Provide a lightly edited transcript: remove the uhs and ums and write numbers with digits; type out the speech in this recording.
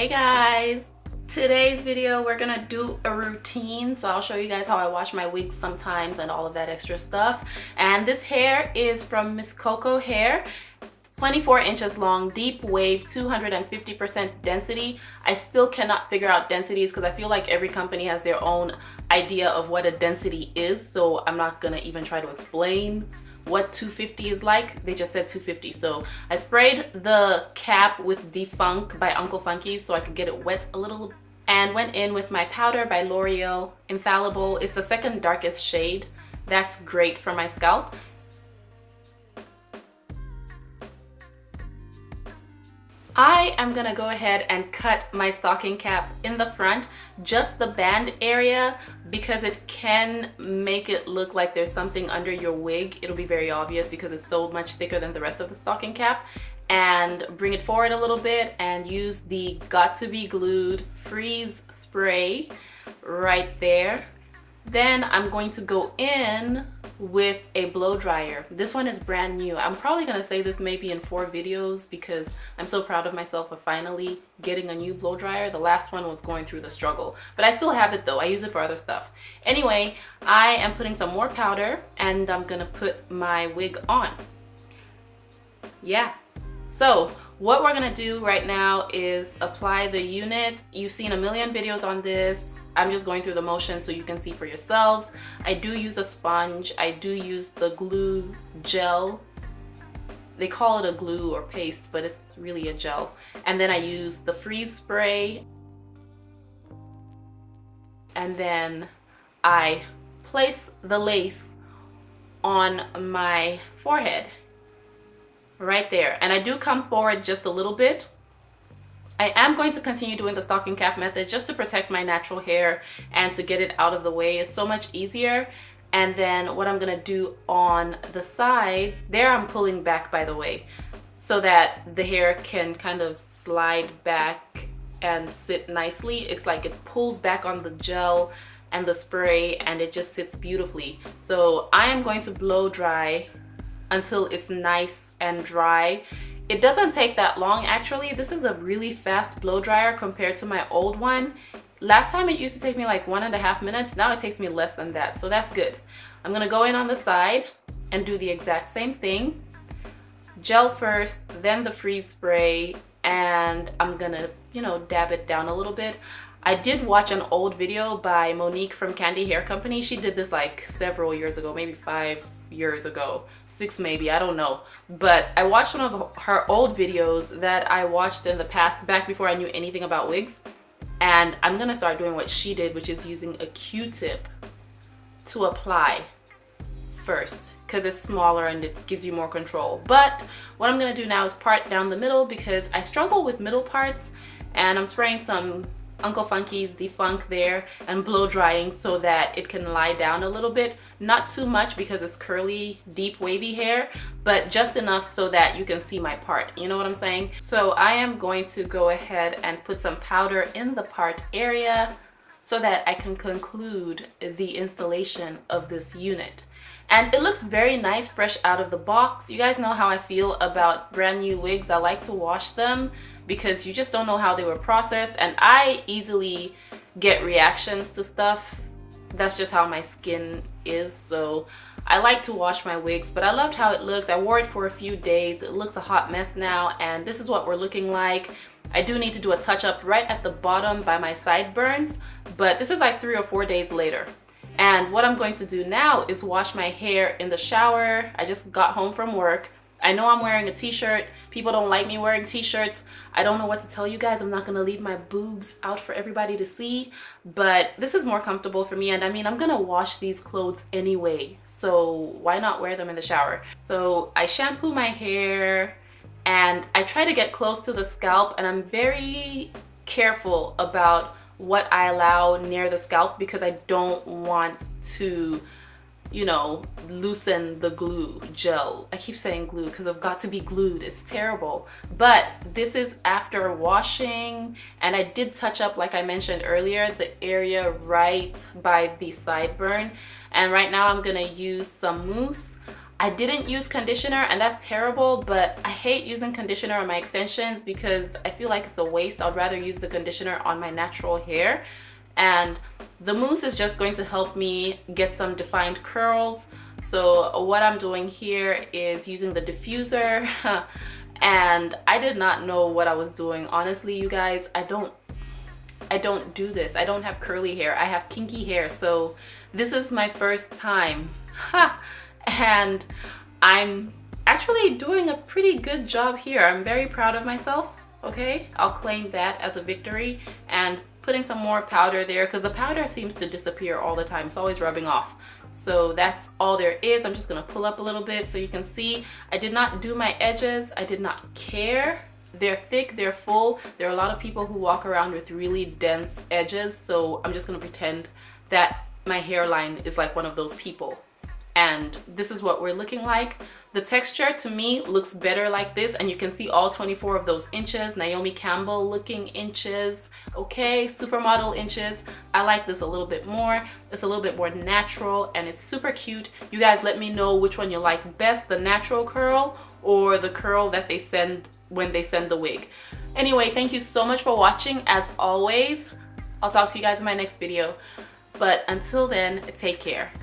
Hey guys! Today's video we're gonna do a routine, so I'll show you guys how I wash my wigs sometimes and all of that extra stuff. And this hair is from Mscoco hair, 24 inches long, deep wave, 250% density. I still cannot figure out densities because I feel like every company has their own idea of what a density is, so I'm not gonna even try to explain what 250 is like. They just said 250. So I sprayed the cap with Defunk by Uncle Funky's so I could get it wet a little, and went in with my powder by L'Oreal Infallible. It's the second darkest shade. That's great for my scalp. I am gonna go ahead and cut my stocking cap in the front, just the band area, because it can make it look like there's something under your wig. It'll be very obvious because it's so much thicker than the rest of the stocking cap. And bring it forward a little bit and use the Got to Be Glued freeze spray right there. Then I'm going to go in with a blow dryer. This one is brand new. I'm probably gonna say this maybe in 4 videos because I'm so proud of myself for finally getting a new blow dryer. The last one was going through the struggle, but I still have it though. I use it for other stuff. Anyway, I am putting some more powder and I'm gonna put my wig on. Yeah. So what we're gonna do right now is apply the unit. You've seen a million videos on this. I'm just going through the motion so you can see for yourselves. I do use a sponge. I do use the glue gel. They call it a glue or paste, but it's really a gel. And then I use the freeze spray. And then I place the lace on my forehead. Right there. And I do come forward just a little bit. I am going to continue doing the stocking cap method just to protect my natural hair and to get it out of the way. It's so much easier. And then what I'm gonna do on the sides, there I'm pulling back, by the way, so that the hair can kind of slide back and sit nicely. It's like it pulls back on the gel and the spray and it just sits beautifully. So I am going to blow dry until it's nice and dry. It doesn't take that long actually. This is a really fast blow dryer compared to my old one. Last time it used to take me like 1.5 minutes. Now it takes me less than that, so that's good. I'm gonna go in on the side and do the exact same thing. Gel first, then the freeze spray, and I'm gonna, you know, dab it down a little bit. I did watch an old video by Monique from Candy Hair Company. She did this like several years ago, maybe 5 years ago, 6 maybe, I don't know. But I watched one of her old videos that I watched in the past, back before I knew anything about wigs. And I'm gonna start doing what she did, which is using a Q-tip to apply first, because it's smaller and it gives you more control. But what I'm gonna do now is part down the middle because I struggle with middle parts, and I'm spraying some Uncle Funky's Defunk there and blow drying so that it can lie down a little bit. Not too much because it's curly, deep, wavy hair, but just enough so that you can see my part. You know what I'm saying? So I am going to go ahead and put some powder in the part area so that I can conclude the installation of this unit. And it looks very nice fresh out of the box. You guys know how I feel about brand new wigs. I like to wash them because you just don't know how they were processed, and I easily get reactions to stuff. That's just how my skin is, so I like to wash my wigs. But I loved how it looked. I wore it for a few days. It looks a hot mess now, and this is what we're looking like. I do need to do a touch-up right at the bottom by my sideburns, but this is like 3 or 4 days later. And what I'm going to do now is wash my hair in the shower. I just got home from work. I know I'm wearing a t-shirt. People don't like me wearing t-shirts. I don't know what to tell you guys. I'm not gonna leave my boobs out for everybody to see, but this is more comfortable for me. And I mean, I'm gonna wash these clothes anyway, so why not wear them in the shower? So I shampoo my hair and I try to get close to the scalp, and I'm very careful about what I allow near the scalp because I don't want to, you know, loosen the glue gel. I keep saying glue because I've got to be glued. It's terrible. But this is after washing, and I did touch up, like I mentioned earlier, the area right by the sideburn. And right now I'm gonna use some mousse. I didn't use conditioner, and that's terrible, but I hate using conditioner on my extensions because I feel like it's a waste. I'd rather use the conditioner on my natural hair. And the mousse is just going to help me get some defined curls. So what I'm doing here is using the diffuser and I did not know what I was doing. Honestly, you guys, I don't do this. I don't have curly hair. I have kinky hair. So this is my first time. And I'm actually doing a pretty good job here. I'm very proud of myself. Okay, I'll claim that as a victory, and putting some more powder there because the powder seems to disappear all the time. It's always rubbing off. So that's all there is. I'm just gonna pull up a little bit so you can see. I did not do my edges. I did not care. They're thick, they're full. There are a lot of people who walk around with really dense edges, so I'm just gonna pretend that my hairline is like one of those people. And this is what we're looking like. The texture to me looks better like this, and you can see all 24 of those inches, Naomi Campbell looking inches, okay, supermodel inches. I like this a little bit more. It's a little bit more natural and it's super cute. You guys let me know which one you like best, the natural curl or the curl that they send when they send the wig. Anyway, thank you so much for watching. As always, I'll talk to you guys in my next video. But until then, take care.